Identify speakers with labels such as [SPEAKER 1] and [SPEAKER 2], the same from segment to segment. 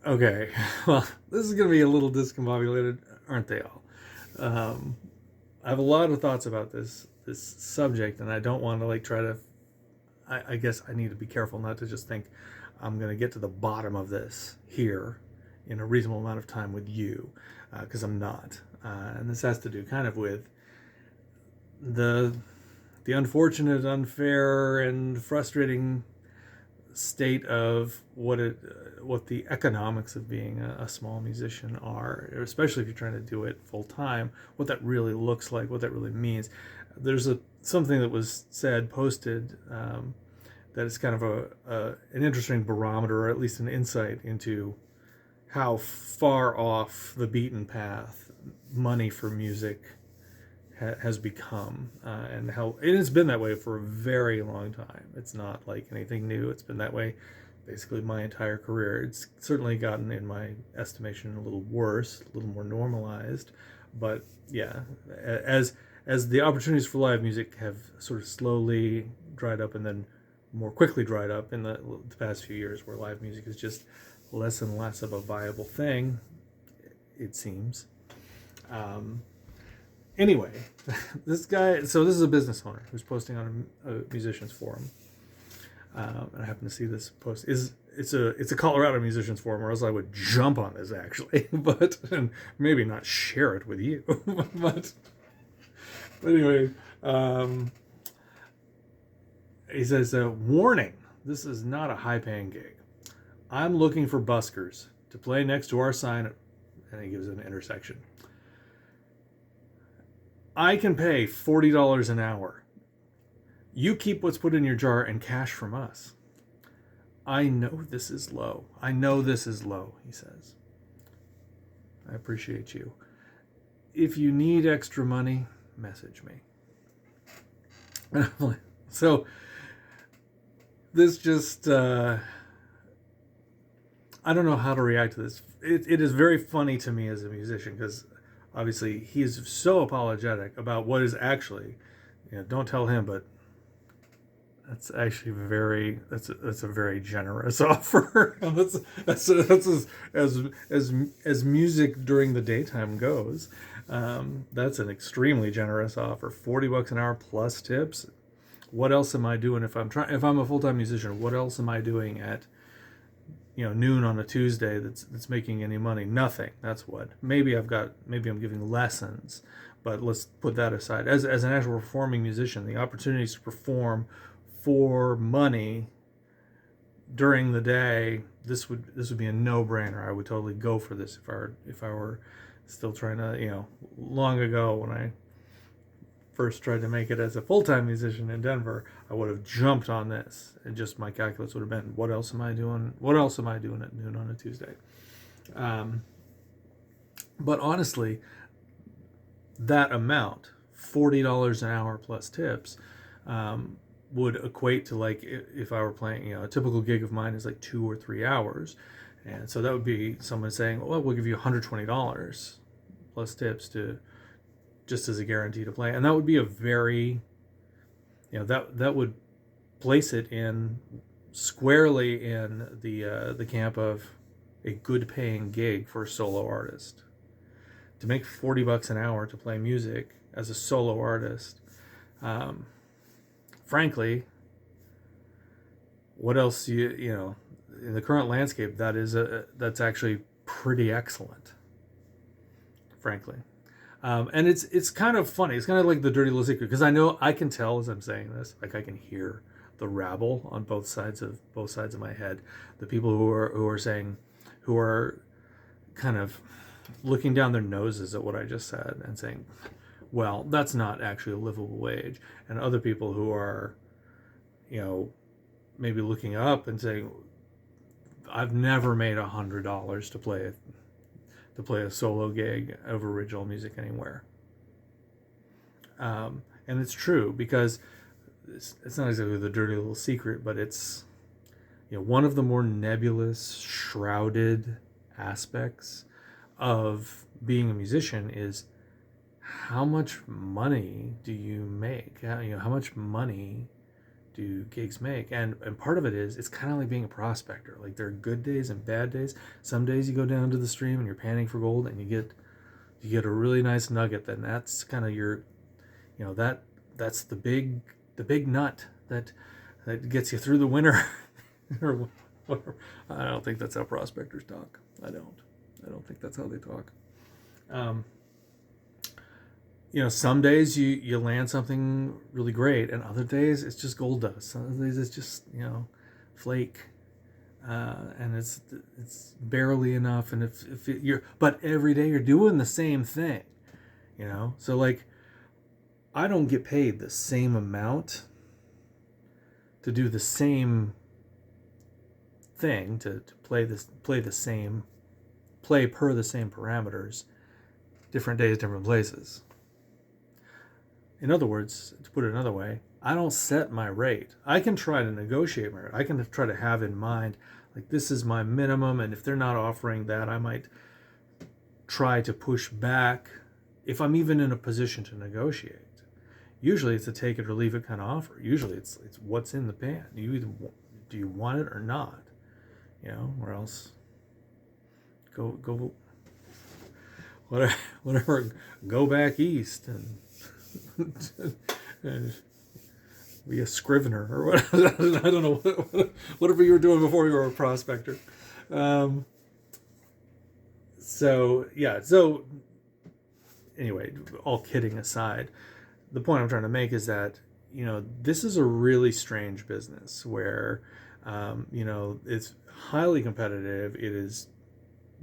[SPEAKER 1] Okay, well, this is going to be a little discombobulated, aren't they all? Um, I have a lot of thoughts about this subject, and I don't want to like try to. I guess I need to be careful not to just think I'm going to get to the bottom of this here in a reasonable amount of time with you, because I'm not. And this has to do kind of with the the unfortunate, unfair, and frustrating state of what the economics of being a small musician are, especially if you're trying to do it full time. What that really looks like, what that really means. There's a something that was said, posted, that is kind of an interesting barometer, or at least an insight into how far off the beaten path money for music has become, and how it has been that way for a very long time. It's not like anything new. It's been that way basically my entire career. It's certainly gotten, in my estimation, a little worse, a little more normalized. But yeah, as the opportunities for live music have sort of slowly dried up and then more quickly dried up in the past few years, where live music is just less and less of a viable thing, it seems. Um, Anyway, this guy, so this is a business owner who's posting on a musicians forum. And I happen to see this post. It's a Colorado musicians forum, or else I would jump on this actually, but and maybe not share it with you. but anyway, um, he says, "Warning: This is not a high-paying gig. I'm looking for buskers to play next to our sign," and he gives an intersection. "I can pay $40 an hour. You keep what's put in your jar and cash from us." "I know this is low. I know this is low," he says. "I appreciate you. If you need extra money, message me." So this just, I don't know how to react to this. It is very funny to me as a musician, because obviously he is so apologetic about what is actually, don't tell him, but that's actually that's a very generous offer. That's as music during the daytime goes. That's an extremely generous offer. $40 an hour plus tips. What else am I doing if I'm a full time musician? What else am I doing at noon on a Tuesday that's making any money? Nothing. That's what. Maybe I'm giving lessons, but let's put that aside. As an actual performing musician, the opportunities to perform for money during the day, this would be a no-brainer. I would totally go for this if I were still trying to, long ago when I first tried to make it as a full-time musician in Denver, I would have jumped on this, and just my calculus would have been, what else am I doing? What else am I doing at noon on a Tuesday? But honestly, that amount, $40 an hour plus tips, would equate to, like, if I were playing, a typical gig of mine is like 2 or 3 hours. And so that would be someone saying, well, we'll give you $120 plus tips to just as a guarantee to play. And that would be a very, that would place it in squarely in the camp of a good paying gig for a solo artist. To make $40 an hour to play music as a solo artist, frankly, what else in the current landscape, that's actually pretty excellent, frankly. And it's kind of funny. It's kind of like the dirty little secret, because I can tell as I'm saying this, like I can hear the rabble on both sides of my head. The people who are kind of looking down their noses at what I just said and saying, well, that's not actually a livable wage. And other people who are, maybe looking up and saying, I've never made $100 to play a solo gig of original music anywhere. And it's true, because it's not exactly the dirty little secret, but it's one of the more nebulous, shrouded aspects of being a musician is, how much money do you make? How much money do gigs make? And part of it is, it's kind of like being a prospector. Like, there are good days and bad days. Some days you go down to the stream and you're panning for gold, and you get a really nice nugget. Then that's kind of your, that's the big nut that gets you through the winter. Or whatever. I don't think that's how prospectors talk. I don't think that's how they talk. Some days you land something really great, and other days it's just gold dust. Some other days it's just flake, and it's barely enough. And but every day you're doing the same thing, So like, I don't get paid the same amount to do the same thing, to play per the same parameters, different days, different places. In other words, to put it another way, I don't set my rate. I can try to negotiate my rate. I can try to have in mind, like, this is my minimum, and if they're not offering that, I might try to push back if I'm even in a position to negotiate. Usually it's a take it or leave it kind of offer. Usually it's what's in the pan. Do you want it or not? Or else go whatever, go back east and be a scrivener or what. I don't know, whatever you were doing before you were a prospector. So anyway, all kidding aside, the point I'm trying to make is that this is a really strange business where it's highly competitive. It is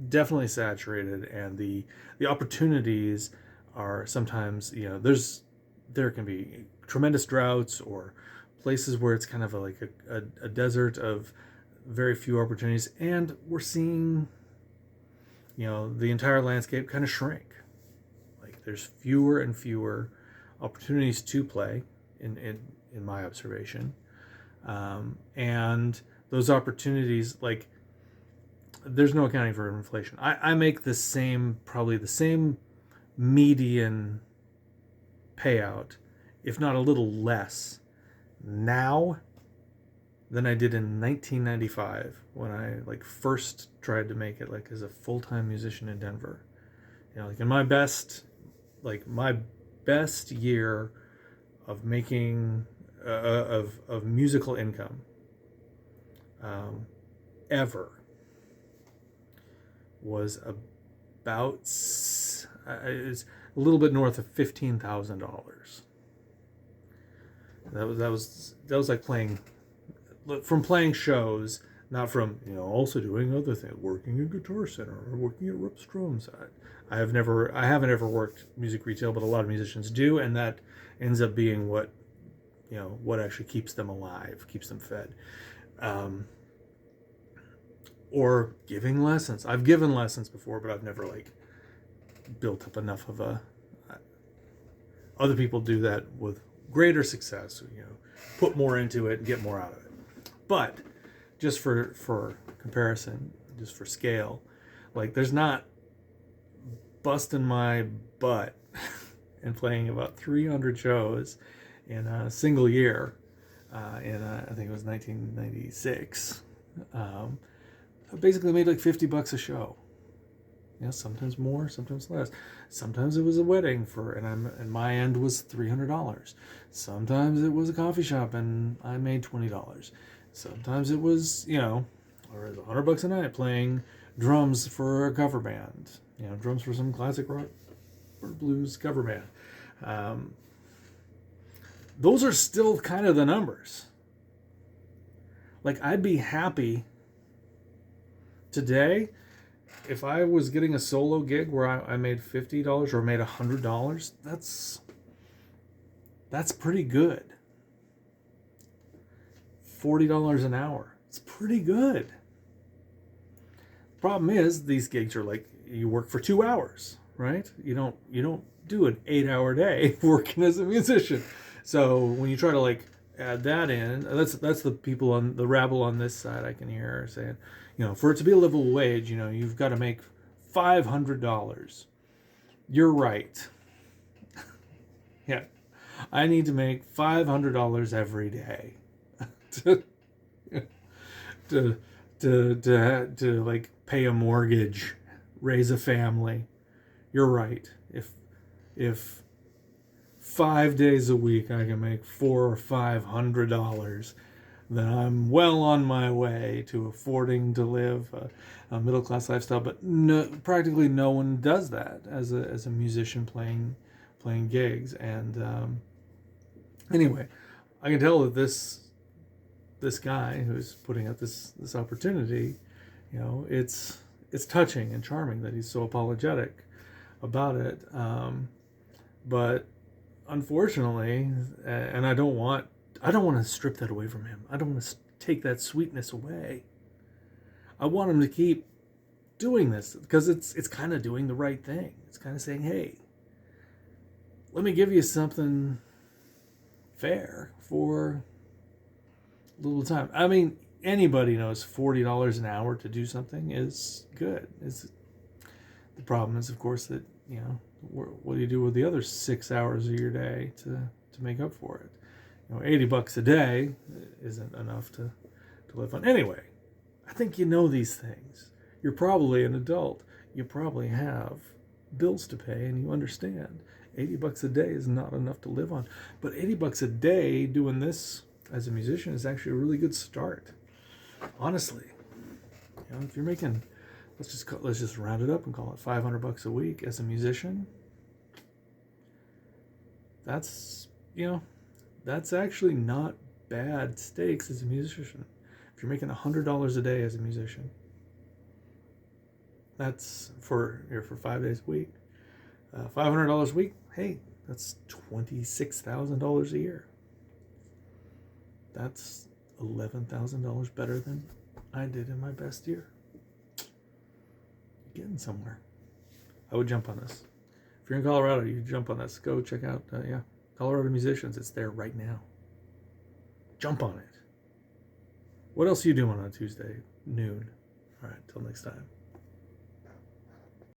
[SPEAKER 1] definitely saturated, and the opportunities are sometimes, there can be tremendous droughts or places where it's kind of like a desert of very few opportunities, and we're seeing the entire landscape kind of shrink. Like, there's fewer and fewer opportunities to play in my observation, and those opportunities, like, there's no accounting for inflation. I make probably the same median payout, if not a little less, now than I did in 1995 when I first tried to make it as a full-time musician in Denver. In my best year of making of musical income ever was about it's a little bit north of $15,000. That was like playing shows, not from also doing other things, working at Guitar Center or working at Rip Strom's. I haven't ever worked music retail, but a lot of musicians do, and that ends up being what actually keeps them alive, keeps them fed. Or giving lessons. I've given lessons before, but I've never built up enough of other people do that with greater success, put more into it and get more out of it. But just for comparison, just for scale, there's not busting my butt and playing about 300 shows in a single year, I think it was 1996. I basically made $50 a show. Sometimes more, sometimes less. Sometimes it was a wedding and my end was $300. Sometimes it was a coffee shop and I made $20. Sometimes it was, or it was $100 a night playing drums for a cover band. Drums for some classic rock or blues cover band. Those are still kind of the numbers. I'd be happy today if I was getting a solo gig where I made $50 or made $100. That's pretty good. $40 an hour. It's pretty good. Problem is, these gigs are you work for 2 hours, right? You don't do an 8-hour day working as a musician. So when you try to add that in, that's the people on the rabble on this side I can hear saying, for it to be a livable wage, you've got to make $500. You're right. Yeah, I need to make $500 every day. to to to like pay a mortgage, raise a family. You're right. If 5 days a week I can make $400 or $500, then I'm well on my way to affording to live a middle class lifestyle. But no, practically no one does that as a musician playing gigs. And anyway, I can tell that this guy who's putting out this opportunity, it's touching and charming that he's so apologetic about it. But unfortunately, and I don't want to strip that away from him. I don't want to take that sweetness away. I want him to keep doing this because it's kind of doing the right thing. It's kind of saying, hey, let me give you something fair for a little time. I mean, anybody knows $40 an hour to do something is good. The problem is, of course, that, what do you do with the other 6 hours of your day to make up for it? $80 a day isn't enough to live on. Anyway, I think you know these things. You're probably an adult. You probably have bills to pay, and you understand $80 a day is not enough to live on. But $80 a day doing this as a musician is actually a really good start. Honestly, if you're making, let's just round it up and call it $500 a week as a musician. That's actually not bad stakes as a musician. If you're making $100 a day as a musician, that's for 5 days a week. $500 a week, hey, that's $26,000 a year. That's $11,000 better than I did in my best year. Getting somewhere. I would jump on this. If you're in Colorado, you jump on this. Go check out, Colorado Musicians. It's there right now. Jump on it. What else are you doing on Tuesday noon? All right, till next time.